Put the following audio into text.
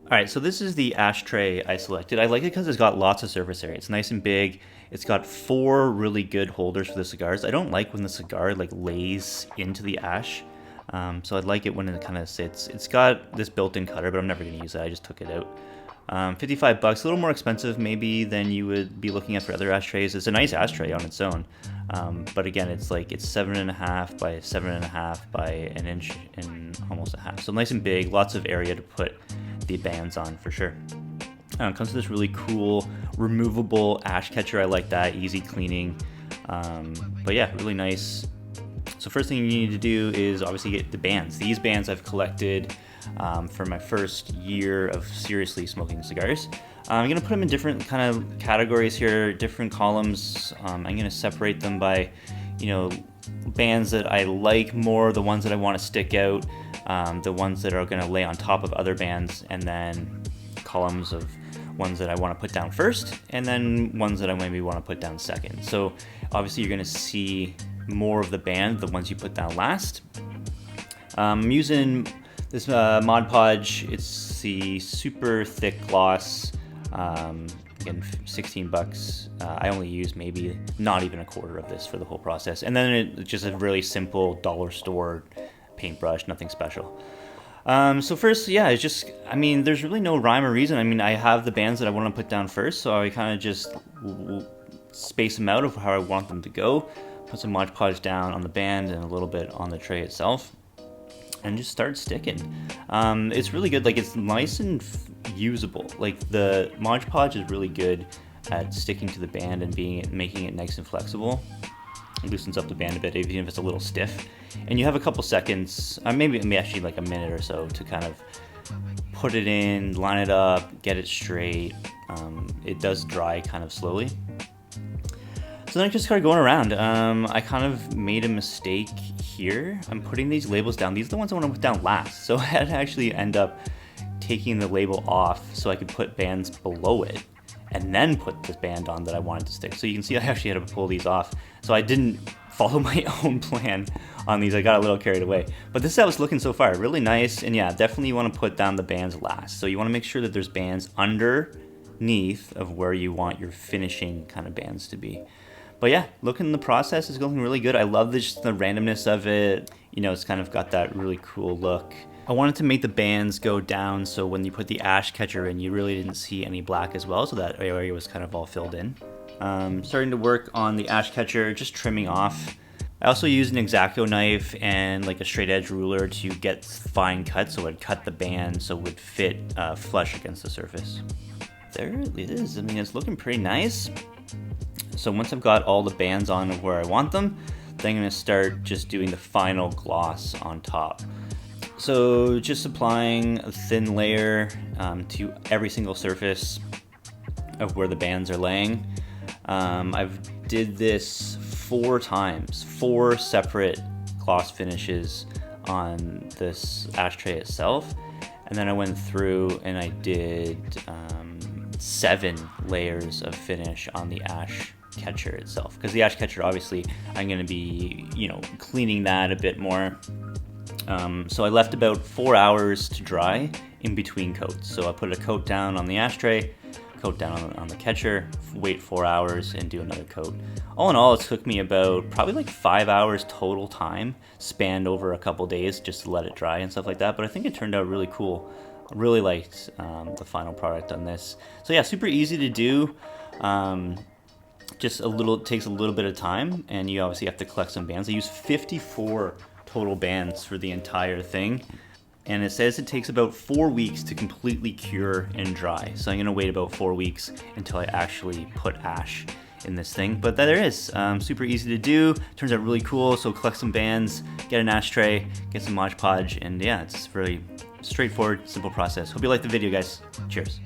Alright, so this is the ashtray I selected. I like it because it's got lots of surface area. It's nice and big. It's got 4 really good holders for the cigars. I don't like when the cigar like lays into the ash. So I'd like it when it kind of sits. It's got this built-in cutter, but I'm never going to use it. I just took it out. 55 bucks, a little more expensive maybe than you would be looking at for other ashtrays. It's a nice ashtray on its own. But again, it's 7.5 by 7.5 by an inch and almost a half. So nice and big, lots of area to put the bands on for sure. It comes with this really cool removable ash catcher. I like that, easy cleaning. But yeah, really nice. So first thing you need to do is obviously get the bands. These bands I've collected for my first year of seriously smoking cigars. I'm gonna put them in different kind of categories here, different columns. I'm gonna separate them by, bands that I like more, the ones that I want to stick out, the ones that are gonna lay on top of other bands, and then columns of ones that I want to put down first, and then ones that I maybe want to put down second. So obviously you're gonna see more of the band, the ones you put down last. I'm using this Mod Podge. It's the super thick gloss. Again, 16 bucks. I only use maybe not even a quarter of this for the whole process. And then it's just a really simple dollar store paintbrush, nothing special. So first, yeah, it's just, there's really no rhyme or reason. I have the bands that I want to put down first, so I kind of just space them out of how I want them to go. Put some Mod Podge down on the band and a little bit on the tray itself, and just start sticking. It's really good. Like, it's nice and usable. Like, the Mod Podge is really good at sticking to the band and making it nice and flexible. It loosens up the band a bit, even if it's a little stiff. And you have a couple seconds, maybe actually like a minute or so, to kind of put it in, line it up, get it straight. It does dry kind of slowly. So then I just started going around. I kind of made a mistake here. I'm putting these labels down. These are the ones I want to put down last. So I had to actually end up taking the label off so I could put bands below it and then put this band on that I wanted to stick. So you can see I actually had to pull these off. So I didn't follow my own plan on these. I got a little carried away. But this is how it's looking so far. Really nice. And yeah, definitely you want to put down the bands last. So you want to make sure that there's bands underneath of where you want your finishing kind of bands to be. But yeah, looking the process is going really good. I love the randomness of it. It's kind of got that really cool look. I wanted to make the bands go down so when you put the ash catcher in, you really didn't see any black as well, so that area was kind of all filled in. Starting to work on the ash catcher, just trimming off. I also used an Exacto knife and like a straight edge ruler to get fine cuts, so I'd cut the band so it would fit flush against the surface. There it is. It's looking pretty nice. So once I've got all the bands on where I want them, then I'm going to start just doing the final gloss on top. So just applying a thin layer to every single surface of where the bands are laying. I've did this 4 times, 4 separate gloss finishes on this ashtray itself. And then I went through and I did 7 layers of finish on the ash catcher itself, because the ash catcher, obviously I'm going to be cleaning that a bit more. So I left about 4 hours to dry in between coats. So I put a coat down on the ashtray, coat down on the catcher, wait 4 hours and do another coat. All in all, it took me about probably like 5 hours total time, spanned over a couple days just to let it dry and stuff like that. But I think it turned out really cool. I really liked the final product on this. So yeah, super easy to do. Just takes a little bit of time, and you obviously have to collect some bands. I used 54 total bands for the entire thing, and it says it takes about 4 weeks to completely cure and dry. So I'm gonna wait about 4 weeks until I actually put ash in this thing. But there it is. Super easy to do. Turns out really cool. So collect some bands, get an ashtray, get some Mod Podge, and yeah, it's really straightforward, simple process. Hope you liked the video, guys. Cheers.